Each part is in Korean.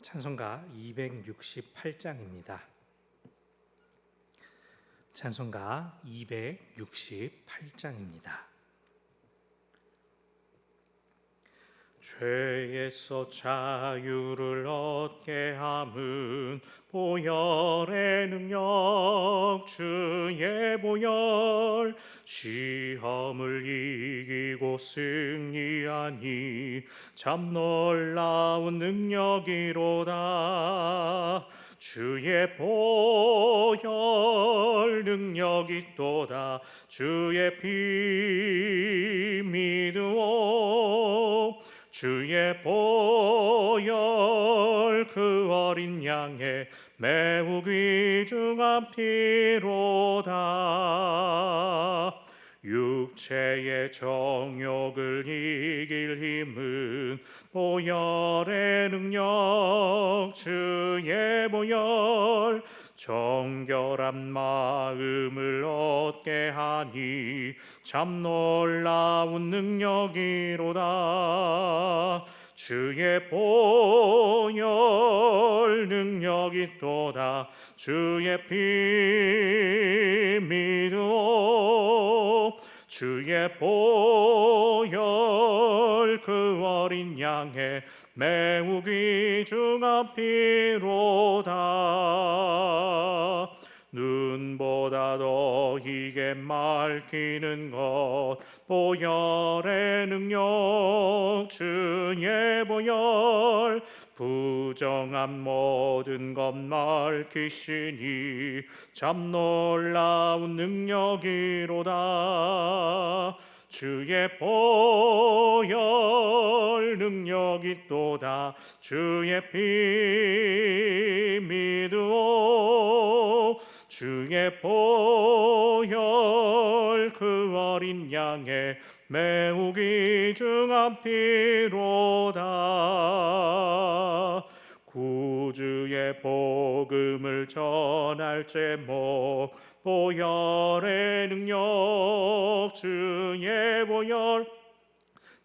찬송가 268장입니다. 찬송가 268장입니다. 죄에서 자유를 얻게 함은 보혈의 능력 주의 보혈, 시험을 이기고 승리하니 참 놀라운 능력이로다. 주의 보혈 능력이 또다. 주의 피 믿으오. 주의 보혈 그 어린 양의 매우 귀중한 피로다. 육체의 정욕을 이길 힘은 보혈의 능력 주의 보혈, 정결한 마음을 얻게 하니 참 놀라운 능력이로다. 주의 보혈 능력이 또다. 주의 피 믿으오. 주의 보혈 그 어린 양의 매우 귀중한 피로다. 눈보다 더 희게 맑히는 것 보혈의 능력 주의 보혈, 부정한 모든 것 맑히시니 참 놀라운 능력이로다. 주의 보혈 능력이 또다. 주의 피 믿으오. 주의 보혈 그 어린 양의 매우 귀중한 피로다. 구주의 복음을 전할 제목 보혈의 능력 주의 보혈,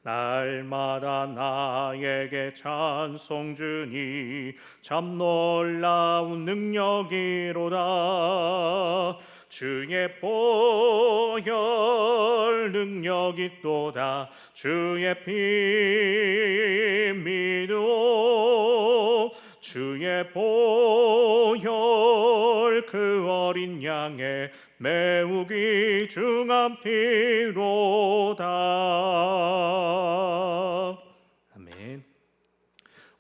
날마다 나에게 찬송 주니 참 놀라운 능력이로다. 주의 보혈 능력이 또다. 주의 피 믿으오. 주의 보혈 그 어린 양의 매우 귀중한 피로다. 아멘.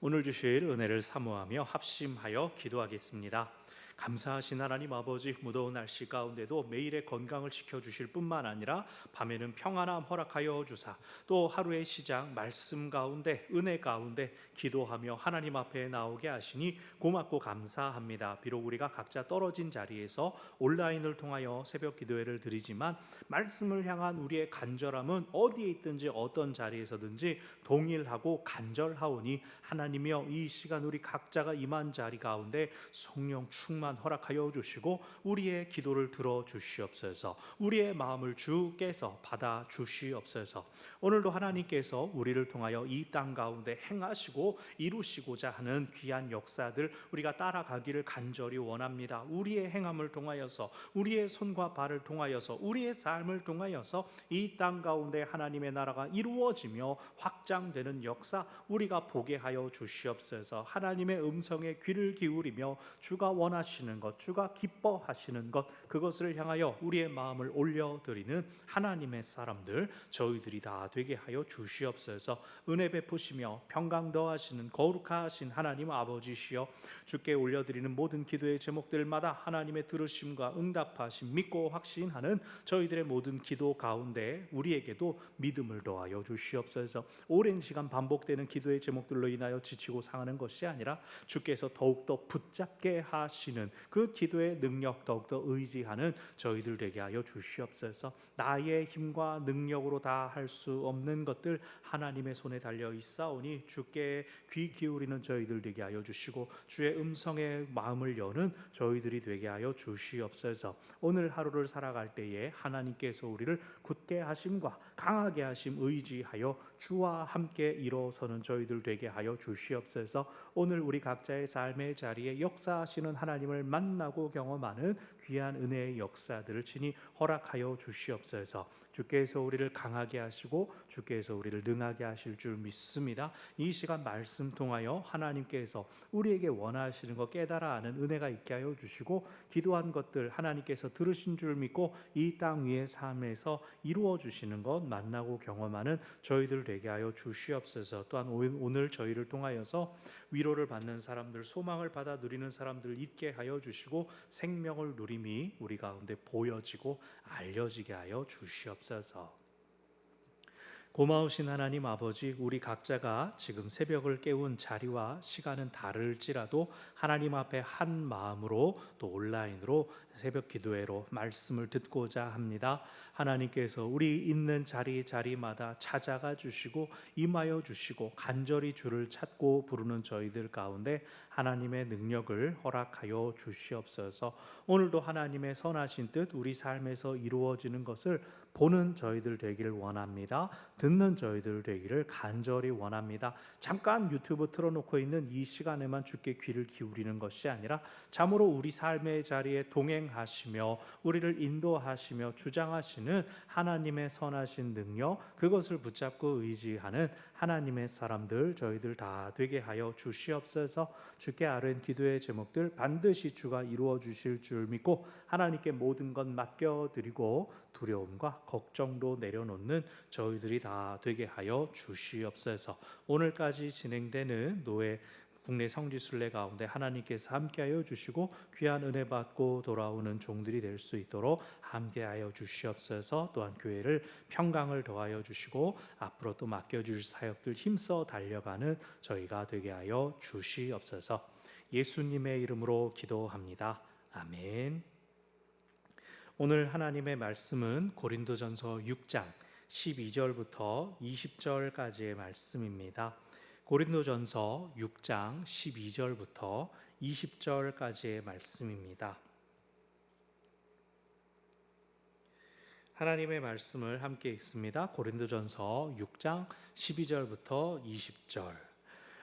오늘 주실 은혜를 사모하며 합심하여 기도하겠습니다. 감사하신 하나님 아버지, 무더운 날씨 가운데도 매일의 건강을 지켜주실 뿐만 아니라 밤에는 평안함 허락하여 주사, 또 하루의 시작 말씀 가운데 은혜 가운데 기도하며 하나님 앞에 나오게 하시니 고맙고 감사합니다. 비록 우리가 각자 떨어진 자리에서 온라인을 통하여 새벽 기도회를 드리지만 말씀을 향한 우리의 간절함은 어디에 있든지 어떤 자리에서든지 동일하고 간절하오니 하나님이여, 이 시간 우리 각자가 임한 자리 가운데 성령 충만 허락하여 주시고 우리의 기도를 들어 주시옵소서. 우리의 마음을 주께서 받아 주시옵소서. 오늘도 하나님께서 우리를 통하여 이 땅 가운데 행하시고 이루시고자 하는 귀한 역사들 우리가 따라가기를 간절히 원합니다. 우리의 행함을 통하여서, 우리의 손과 발을 통하여서, 우리의 삶을 통하여서 이 땅 가운데 하나님의 나라가 이루어지며 확장되는 역사 우리가 보게 하여 주시옵소서. 하나님의 음성에 귀를 기울이며 주가 원하시는 것, 주가 기뻐하시는 것, 그것을 향하여 우리의 마음을 올려드리는 하나님의 사람들 저희들이 다 되게 하여 주시옵소서. 은혜 베푸시며 평강 더하시는 거룩하신 하나님 아버지시여, 주께 올려드리는 모든 기도의 제목들마다 하나님의 들으심과 응답하심 믿고 확신하는 저희들의 모든 기도 가운데 우리에게도 믿음을 더하여 주시옵소서. 오랜 시간 반복되는 기도의 제목들로 인하여 지치고 상하는 것이 아니라 주께서 더욱더 붙잡게 하시는 이루어지는 그 기도의 능력 더욱더 의지하는 저희들 되게 하여 주시옵소서. 나의 힘과 능력으로 다 할 수 없는 것들 하나님의 손에 달려 있사오니 주께 귀 기울이는 저희들 되게 하여 주시고 주의 음성에 마음을 여는 저희들이 되게 하여 주시옵소서. 오늘 하루를 살아갈 때에 하나님께서 우리를 굳게 하심과 강하게 하심 의지하여 주와 함께 일어서는 저희들 되게 하여 주시옵소서. 오늘 우리 각자의 삶의 자리에 역사하시는 하나님을 만나고 경험하는 귀한 은혜의 역사들을 친히 허락하여 주시옵소서. 주께서 우리를 강하게 하시고 주께서 우리를 능하게 하실 줄 믿습니다. 이 시간 말씀 통하여 하나님께서 우리에게 원하시는 것 깨달아 아는 은혜가 있게 하여 주시고 기도한 것들 하나님께서 들으신 줄 믿고 이 땅 위의 삶에서 이루어 주시는 것 만나고 경험하는 저희들 되게 하여 주시옵소서. 또한 오늘 저희를 통하여서 위로를 받는 사람들, 소망을 받아 누리는 사람들 있게 하여 주시고 생명을 누림이 우리 가운데 보여지고 알려지게 하여 주시옵소서. 고마우신 하나님 아버지, 우리 각자가 지금 새벽을 깨운 자리와 시간은 다를지라도 하나님 앞에 한 마음으로 또 온라인으로 새벽 기도회로 말씀을 듣고자 합니다. 하나님께서 우리 있는 자리마다 찾아가 주시고 임하여 주시고 간절히 주를 찾고 부르는 저희들 가운데 하나님의 능력을 허락하여 주시옵소서. 오늘도 하나님의 선하신 뜻 우리 삶에서 이루어지는 것을 보는 저희들 되기를 원합니다. 듣는 저희들 되기를 간절히 원합니다. 잠깐 유튜브 틀어놓고 있는 이 시간에만 주께 귀를 기울이는 것이 아니라 참으로 우리 삶의 자리에 동행하시며 우리를 인도하시며 주장하시는 하나님의 선하신 능력, 그것을 붙잡고 의지하는 하나님의 사람들 저희들 다 되게 하여 주시옵소서. 주께 아뢰는 기도의 제목들 반드시 주가 이루어 주실 줄 믿고 하나님께 모든 것 맡겨드리고 두려움과 걱정도 내려놓는 저희들이 다 되게 하여 주시옵소서. 오늘까지 진행되는 노예 국내 성지순례 가운데 하나님께서 함께하여 주시고 귀한 은혜 받고 돌아오는 종들이 될 수 있도록 함께하여 주시옵소서. 또한 교회를 평강을 더하여 주시고 앞으로 또 맡겨주실 사역들 힘써 달려가는 저희가 되게 하여 주시옵소서. 예수님의 이름으로 기도합니다. 아멘. 오늘 하나님의 말씀은 고린도전서 6장 12절부터 20절까지의 말씀입니다. 고린도전서 6장 12절부터 20절까지의 말씀입니다. 하나님의 말씀을 함께 읽습니다. 고린도전서 6장 12절부터 20절.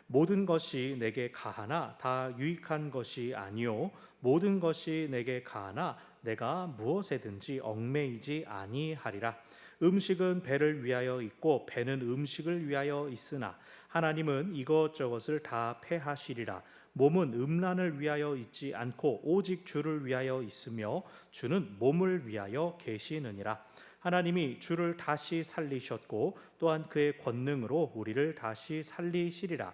모든 것이 내게 가하나 다 유익한 것이 아니요 모든 것이 내게 가하나 내가 무엇에든지 얽매이지 아니하리라. 음식은 배를 위하여 있고 배는 음식을 위하여 있으나 하나님은 이것저것을 다 패하시리라. 몸은 음란을 위하여 있지 않고 오직 주를 위하여 있으며 주는 몸을 위하여 계시느니라. 하나님이 주를 다시 살리셨고 또한 그의 권능으로 우리를 다시 살리시리라.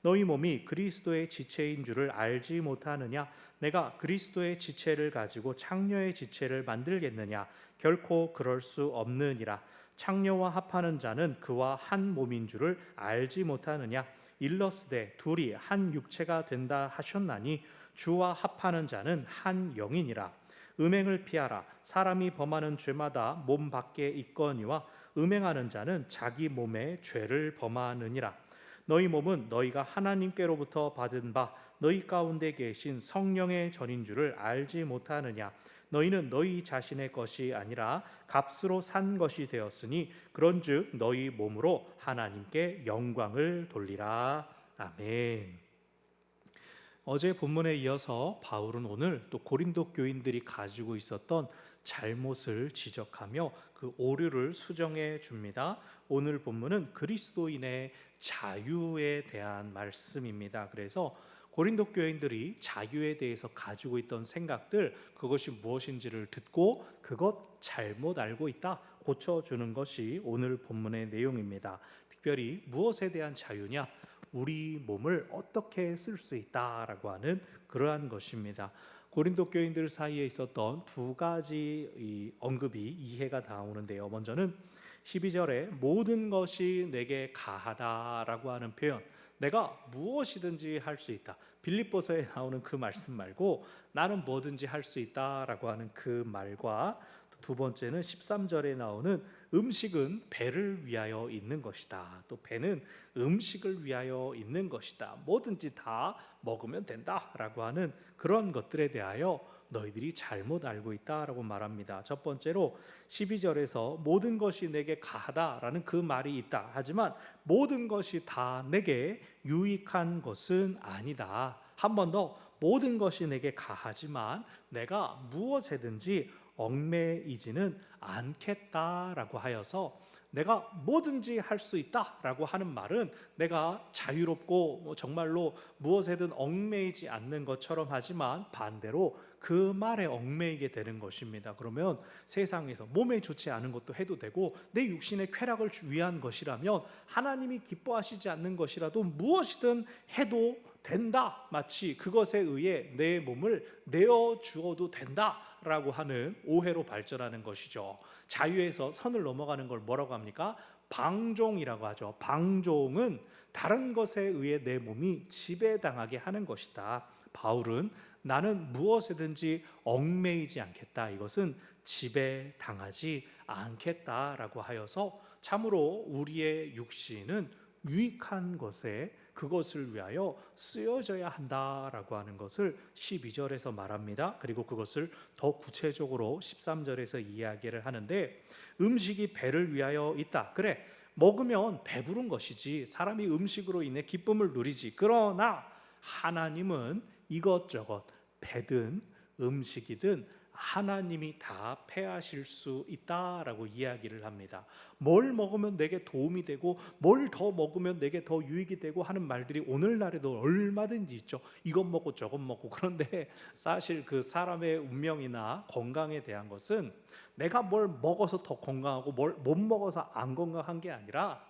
너희 몸이 그리스도의 지체인 줄을 알지 못하느냐? 내가 그리스도의 지체를 가지고 창녀의 지체를 만들겠느냐? 결코 그럴 수 없느니라. 창녀와 합하는 자는 그와 한 몸인 줄을 알지 못하느냐? 일러스되 둘이 한 육체가 된다 하셨나니 주와 합하는 자는 한 영이니라. 음행을 피하라. 사람이 범하는 죄마다 몸 밖에 있거니와 음행하는 자는 자기 몸에 죄를 범하느니라. 너희 몸은 너희가 하나님께로부터 받은 바 너희 가운데 계신 성령의 전인 줄을 알지 못하느냐? 너희는 너희 자신의 것이 아니라 값으로 산 것이 되었으니 그런즉 너희 몸으로 하나님께 영광을 돌리라. 아멘. 어제 본문에 이어서 바울은 오늘 또 고린도 교인들이 가지고 있었던 잘못을 지적하며 그 오류를 수정해 줍니다. 오늘 본문은 그리스도인의 자유에 대한 말씀입니다. 그래서 고린도 교인들이 자유에 대해서 가지고 있던 생각들, 그것이 무엇인지를 듣고 그것 잘못 알고 있다 고쳐주는 것이 오늘 본문의 내용입니다. 특별히 무엇에 대한 자유냐? 우리 몸을 어떻게 쓸 수 있다라고 하는 그러한 것입니다. 고린도 교인들 사이에 있었던 두 가지 언급이 이해가 나오는데요. 먼저는 12절에 모든 것이 내게 가하다라고 하는 표현, 내가 무엇이든지 할 수 있다. 빌립보서에 나오는 그 말씀 말고 나는 뭐든지 할 수 있다라고 하는 그 말과 두 번째는 13절에 나오는 음식은 배를 위하여 있는 것이다. 또 배는 음식을 위하여 있는 것이다. 뭐든지 다 먹으면 된다라고 하는 그런 것들에 대하여 너희들이 잘못 알고 있다라고 말합니다. 첫 번째로 12절에서 모든 것이 내게 가하다라는 그 말이 있다. 하지만 모든 것이 다 내게 유익한 것은 아니다. 한 번 더, 모든 것이 내게 가하지만 내가 무엇에든지 얽매이지는 않겠다라고 하여서 내가 뭐든지 할 수 있다라고 하는 말은 내가 자유롭고 정말로 무엇에든 얽매이지 않는 것처럼 하지만 반대로 그 말에 얽매이게 되는 것입니다. 그러면 세상에서 몸에 좋지 않은 것도 해도 되고 내 육신의 쾌락을 위한 것이라면 하나님이 기뻐하시지 않는 것이라도 무엇이든 해도 된다. 마치 그것에 의해 내 몸을 내어 주어도 된다라고 하는 오해로 발전하는 것이죠. 자유에서 선을 넘어가는 걸 뭐라고 합니까? 방종이라고 하죠. 방종은 다른 것에 의해 내 몸이 지배당하게 하는 것이다. 바울은 나는 무엇에든지 얽매이지 않겠다. 이것은 지배당하지 않겠다라고 하여서 참으로 우리의 육신은 유익한 것에 그것을 위하여 쓰여져야 한다라고 하는 것을 12절에서 말합니다. 그리고 그것을 더 구체적으로 13절에서 이야기를 하는데 음식이 배를 위하여 있다. 그래, 먹으면 배부른 것이지 사람이 음식으로 인해 기쁨을 누리지. 그러나 하나님은 이것저것 배든 음식이든 하나님이 다 패하실 수 있다라고 이야기를 합니다. 뭘 먹으면 내게 도움이 되고 뭘 더 먹으면 내게 더 유익이 되고 하는 말들이 오늘날에도 얼마든지 있죠. 이것 먹고 저것 먹고. 그런데 사실 그 사람의 운명이나 건강에 대한 것은 내가 뭘 먹어서 더 건강하고 뭘 못 먹어서 안 건강한 게 아니라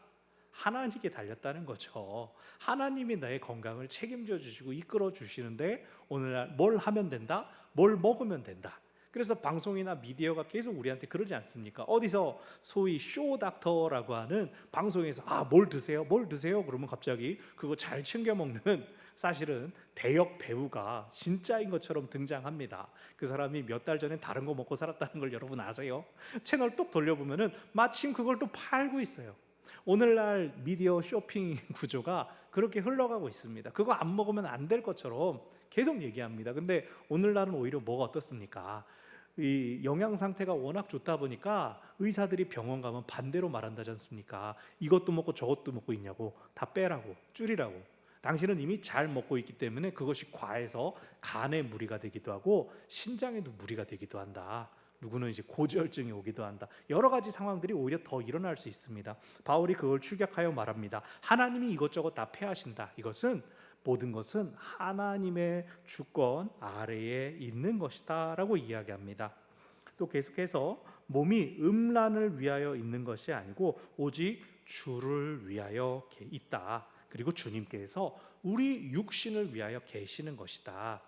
하나님께 달렸다는 거죠. 하나님이 나의 건강을 책임져 주시고 이끌어 주시는데 오늘날 뭘 하면 된다? 뭘 먹으면 된다. 그래서 방송이나 미디어가 계속 우리한테 그러지 않습니까? 어디서 소위 쇼 닥터라고 하는 방송에서 뭘 드세요? 뭘 드세요? 그러면 갑자기 그거 잘 챙겨 먹는 사실은 대역 배우가 진짜인 것처럼 등장합니다. 그 사람이 몇 달 전에 다른 거 먹고 살았다는 걸 여러분 아세요? 채널 뚝 돌려보면은 마침 그걸 또 팔고 있어요. 오늘날 미디어 쇼핑 구조가 그렇게 흘러가고 있습니다. 그거 안 먹으면 안 될 것처럼 계속 얘기합니다. 근데 오늘날은 오히려 뭐가 어떻습니까? 이 영양 상태가 워낙 좋다 보니까 의사들이 병원 가면 반대로 말한다지 않습니까? 이것도 먹고 저것도 먹고 있냐고. 다 빼라고, 줄이라고. 당신은 이미 잘 먹고 있기 때문에 그것이 과해서 간에 무리가 되기도 하고 신장에도 무리가 되기도 한다. 누구는 이제 고지혈증이 오기도 한다. 여러 가지 상황들이 오히려 더 일어날 수 있습니다. 바울이 그걸 추격하여 말합니다. 하나님이 이것저것 다 패하신다. 이것은 모든 것은 하나님의 주권 아래에 있는 것이다 라고 이야기합니다. 또 계속해서 몸이 음란을 위하여 있는 것이 아니고 오직 주를 위하여 있다. 그리고 주님께서 우리 육신을 위하여 계시는 것이다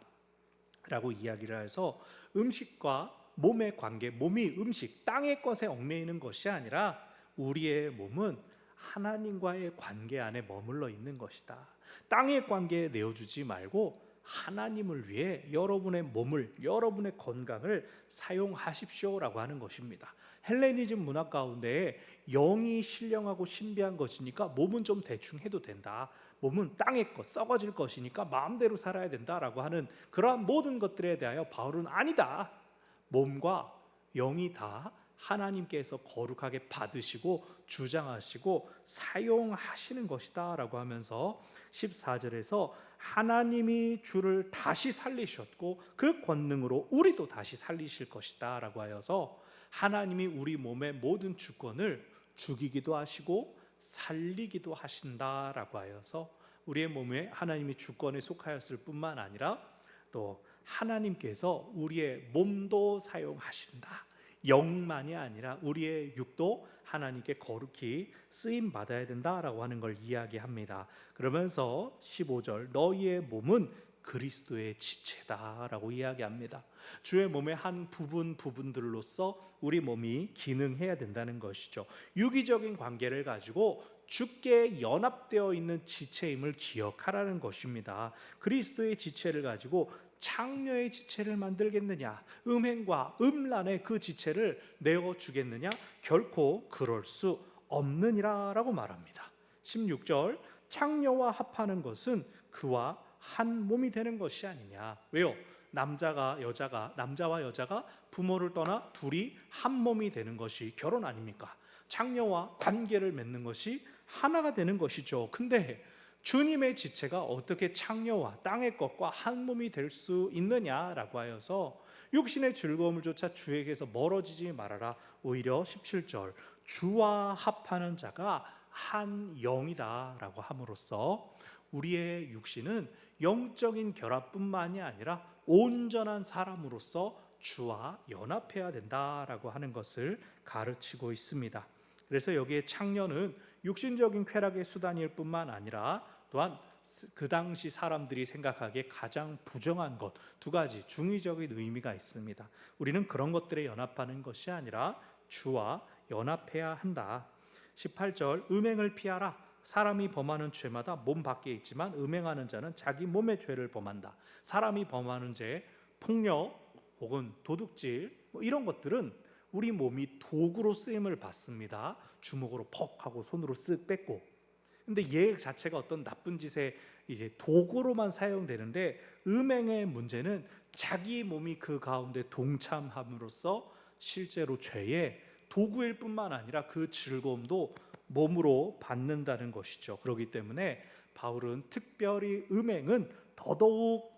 라고 이야기를 해서 음식과 몸의 관계, 몸이 음식, 땅의 것에 얽매이는 것이 아니라 우리의 몸은 하나님과의 관계 안에 머물러 있는 것이다. 땅의 관계에 내어주지 말고 하나님을 위해 여러분의 몸을, 여러분의 건강을 사용하십시오라고 하는 것입니다. 헬레니즘 문화 가운데 영이 신령하고 신비한 것이니까 몸은 좀 대충 해도 된다. 몸은 땅의 것, 썩어질 것이니까 마음대로 살아야 된다라고 하는 그러한 모든 것들에 대하여 바울은 아니다. 몸과 영이 다 하나님께서 거룩하게 받으시고 주장하시고 사용하시는 것이다 라고 하면서 14절에서 하나님이 주를 다시 살리셨고 그 권능으로 우리도 다시 살리실 것이다 라고 하여서 하나님이 우리 몸의 모든 주권을 죽이기도 하시고 살리기도 하신다라고 하여서 우리의 몸에 하나님이 주권에 속하였을 뿐만 아니라 또 하나님께서 우리의 몸도 사용하신다. 영만이 아니라 우리의 육도 하나님께 거룩히 쓰임 받아야 된다라고 하는 걸 이야기합니다. 그러면서 15절 너희의 몸은 그리스도의 지체다라고 이야기합니다. 주의 몸의 한 부분들로서 우리 몸이 기능해야 된다는 것이죠. 유기적인 관계를 가지고 주께 연합되어 있는 지체임을 기억하라는 것입니다. 그리스도의 지체를 가지고 창녀의 지체를 만들겠느냐, 음행과 음란의 그 지체를 내어주겠느냐, 결코 그럴 수 없느니라 라고 말합니다. 16절, 창녀와 합하는 것은 그와 한 몸이 되는 것이 아니냐. 왜요? 남자와 여자가 부모를 떠나 둘이 한 몸이 되는 것이 결혼 아닙니까? 창녀와 관계를 맺는 것이 하나가 되는 것이죠. 근데 주님의 지체가 어떻게 창녀와 땅의 것과 한 몸이 될 수 있느냐라고 하여서 육신의 즐거움을 쫓아 주에게서 멀어지지 말아라. 오히려 17절, 주와 합하는 자가 한 영이다 라고 함으로써 우리의 육신은 영적인 결합뿐만이 아니라 온전한 사람으로서 주와 연합해야 된다라고 하는 것을 가르치고 있습니다. 그래서 여기에 창녀는 육신적인 쾌락의 수단일 뿐만 아니라 또한 그 당시 사람들이 생각하기에 가장 부정한 것, 두 가지 중의적인 의미가 있습니다. 우리는 그런 것들에 연합하는 것이 아니라 주와 연합해야 한다. 18절, 음행을 피하라. 사람이 범하는 죄마다 몸 밖에 있지만 음행하는 자는 자기 몸의 죄를 범한다. 사람이 범하는 죄, 폭력 혹은 도둑질 이런 것들은 우리 몸이 도구로 쓰임을 받습니다. 주먹으로 퍽 하고 손으로 쓱 뺏고. 근데 얘 자체가 어떤 나쁜 짓에 이제 도구로만 사용되는데, 음행의 문제는 자기 몸이 그 가운데 동참함으로써 실제로 죄의 도구일 뿐만 아니라 그 즐거움도 몸으로 받는다는 것이죠. 그렇기 때문에 바울은 특별히 음행은 더더욱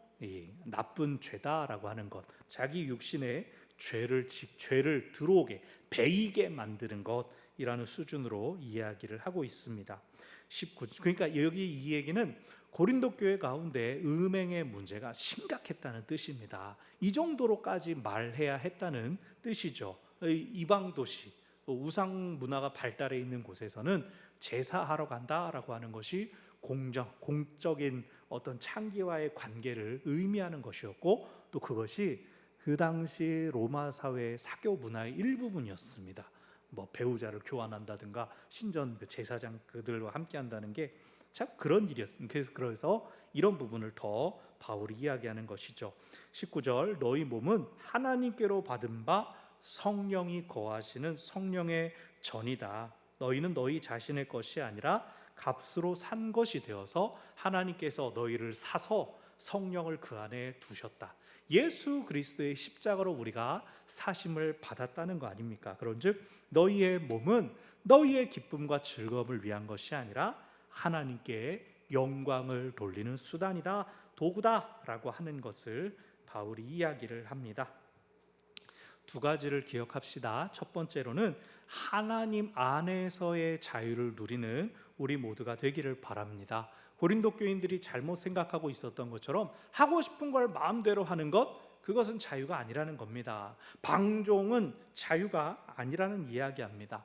나쁜 죄다라고 하는 것, 자기 육신에 죄를 들어오게 배이게 만드는 것이라는 수준으로 이야기를 하고 있습니다. 19, 그러니까 여기 이 얘기는 고린도 교회 가운데 음행의 문제가 심각했다는 뜻입니다. 이 정도로까지 말해야 했다는 뜻이죠. 이방 도시, 우상 문화가 발달해 있는 곳에서는 제사하러 간다라고 하는 것이 공적인 어떤 창기와의 관계를 의미하는 것이었고, 또 그것이 그 당시 로마 사회의 사교 문화의 일부분이었습니다. 뭐 배우자를 교환한다든가 신전 그 제사장 그들과 함께 한다는 게 참 그런 일이었습니다. 그래서 이런 부분을 더 바울이 이야기하는 것이죠. 19절, 너희 몸은 하나님께로 받은 바 성령이 거하시는 성령의 전이다. 너희는 너희 자신의 것이 아니라 값으로 산 것이 되어서 하나님께서 너희를 사서 성령을 그 안에 두셨다. 예수 그리스도의 십자가로 우리가 사심을 받았다는 거 아닙니까? 그런즉 너희의 몸은 너희의 기쁨과 즐거움을 위한 것이 아니라 하나님께 영광을 돌리는 수단이다, 도구다라고 하는 것을 바울이 이야기를 합니다. 두 가지를 기억합시다. 첫 번째로는 하나님 안에서의 자유를 누리는 우리 모두가 되기를 바랍니다. 고린도 교인들이 잘못 생각하고 있었던 것처럼 하고 싶은 걸 마음대로 하는 것, 그것은 자유가 아니라는 겁니다. 방종은 자유가 아니라는 이야기합니다.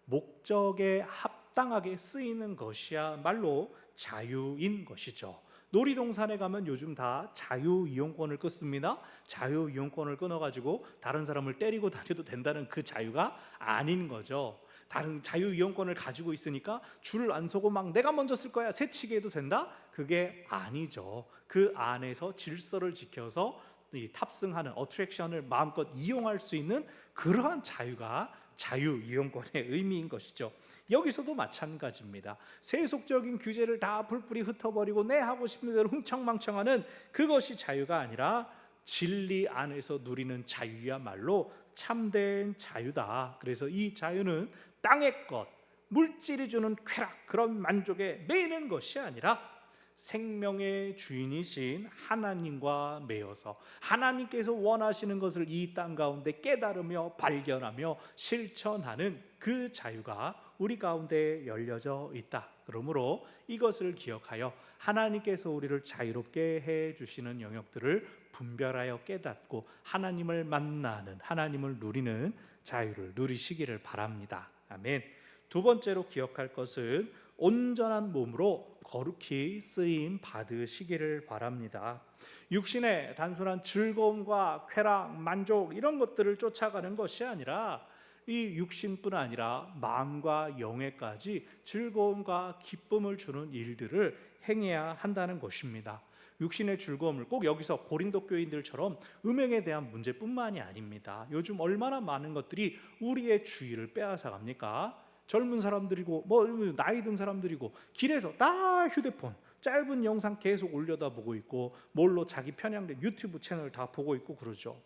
목적에 합당하게 쓰이는 것이야말로 자유인 것이죠. 놀이동산에 가면 요즘 다 자유이용권을 끊습니다. 자유이용권을 끊어가지고 다른 사람을 때리고 다녀도 된다는 그 자유가 아닌 거죠. 다른 자유이용권을 가지고 있으니까 줄을 안 서고 막 내가 먼저 쓸 거야 새치기 해도 된다? 그게 아니죠. 그 안에서 질서를 지켜서 이 탑승하는 어트랙션을 마음껏 이용할 수 있는 그러한 자유가 자유이용권의 의미인 것이죠. 여기서도 마찬가지입니다. 세속적인 규제를 다 풀뿌리 흩어버리고 내 하고 싶은 대로 흥청망청하는 그것이 자유가 아니라 진리 안에서 누리는 자유야말로 참된 자유다. 그래서 이 자유는 땅의 것, 물질이 주는 쾌락, 그런 만족에 매이는 것이 아니라 생명의 주인이신 하나님과 매여서 하나님께서 원하시는 것을 이 땅 가운데 깨달으며 발견하며 실천하는 그 자유가 우리 가운데 열려져 있다. 그러므로 이것을 기억하여 하나님께서 우리를 자유롭게 해주시는 영역들을 분별하여 깨닫고 하나님을 만나는, 하나님을 누리는 자유를 누리시기를 바랍니다. 아멘. 두 번째로 기억할 것은 온전한 몸으로 거룩히 쓰임 받으시기를 바랍니다. 육신의 단순한 즐거움과 쾌락, 만족 이런 것들을 쫓아가는 것이 아니라 이 육신뿐 아니라 마음과 영에까지 즐거움과 기쁨을 주는 일들을 행해야 한다는 것입니다. 육신의 즐거움을 꼭 여기서 고린도 교인들처럼 음행에 대한 문제뿐만이 아닙니다. 요즘 얼마나 많은 것들이 우리의 주의를 빼앗아 갑니까? 젊은 사람들이고 나이 든 사람들이고 길에서 다 휴대폰 짧은 영상 계속 올려다보고 있고 뭘로 자기 편향된 유튜브 채널 다 보고 있고 그러죠.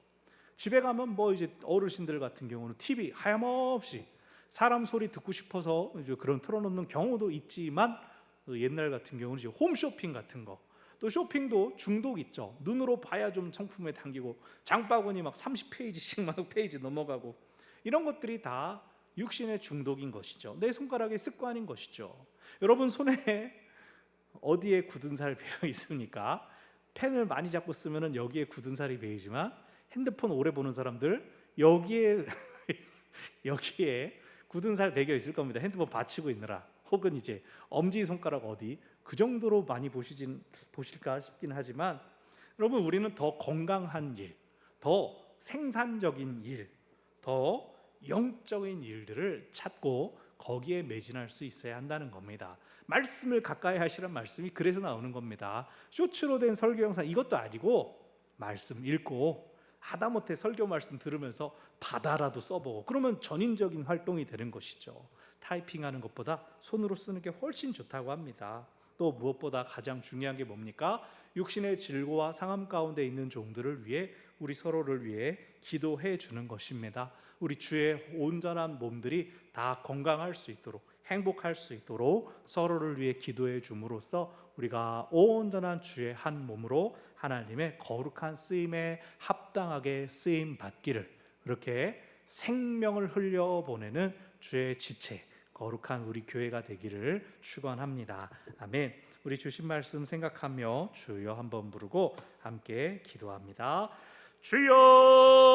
집에 가면 이제 어르신들 같은 경우는 TV 하염없이 사람 소리 듣고 싶어서 이제 그런 틀어놓는 경우도 있지만 옛날 같은 경우는 이제 홈쇼핑 같은 거 또 쇼핑도 중독 있죠. 눈으로 봐야 좀 상품에 당기고 장바구니 막 30페이지씩 막 페이지 넘어가고 이런 것들이 다 육신의 중독인 것이죠. 내 손가락의 습관인 것이죠. 여러분 손에 어디에 굳은 살 배어 있습니까? 펜을 많이 잡고 쓰면은 여기에 굳은 살이 배이지만 핸드폰 오래 보는 사람들 여기에 여기에 굳은 살 배겨 있을 겁니다. 핸드폰 받치고 있느라 혹은 이제 엄지 손가락 어디 그 정도로 많이 보실까 싶긴 하지만 여러분 우리는 더 건강한 일, 더 생산적인 일, 더 영적인 일들을 찾고 거기에 매진할 수 있어야 한다는 겁니다. 말씀을 가까이 하시란 말씀이 그래서 나오는 겁니다. 쇼츠로 된 설교 영상 이것도 아니고 말씀 읽고 하다못해 설교 말씀 들으면서 받아라도 써보고 그러면 전인적인 활동이 되는 것이죠. 타이핑하는 것보다 손으로 쓰는 게 훨씬 좋다고 합니다. 또 무엇보다 가장 중요한 게 뭡니까? 육신의 질고와 상함 가운데 있는 종들을 위해 우리 서로를 위해 기도해 주는 것입니다. 우리 주의 온전한 몸들이 다 건강할 수 있도록 행복할 수 있도록 서로를 위해 기도해 줌으로써 우리가 온전한 주의 한 몸으로 하나님의 거룩한 쓰임에 합당하게 쓰임 받기를 그렇게 생명을 흘려보내는 주의 지체 거룩한 우리 교회가 되기를 축원합니다. 아멘. 우리 주신 말씀 생각하며 주여 한번 부르고 함께 기도합니다. 주여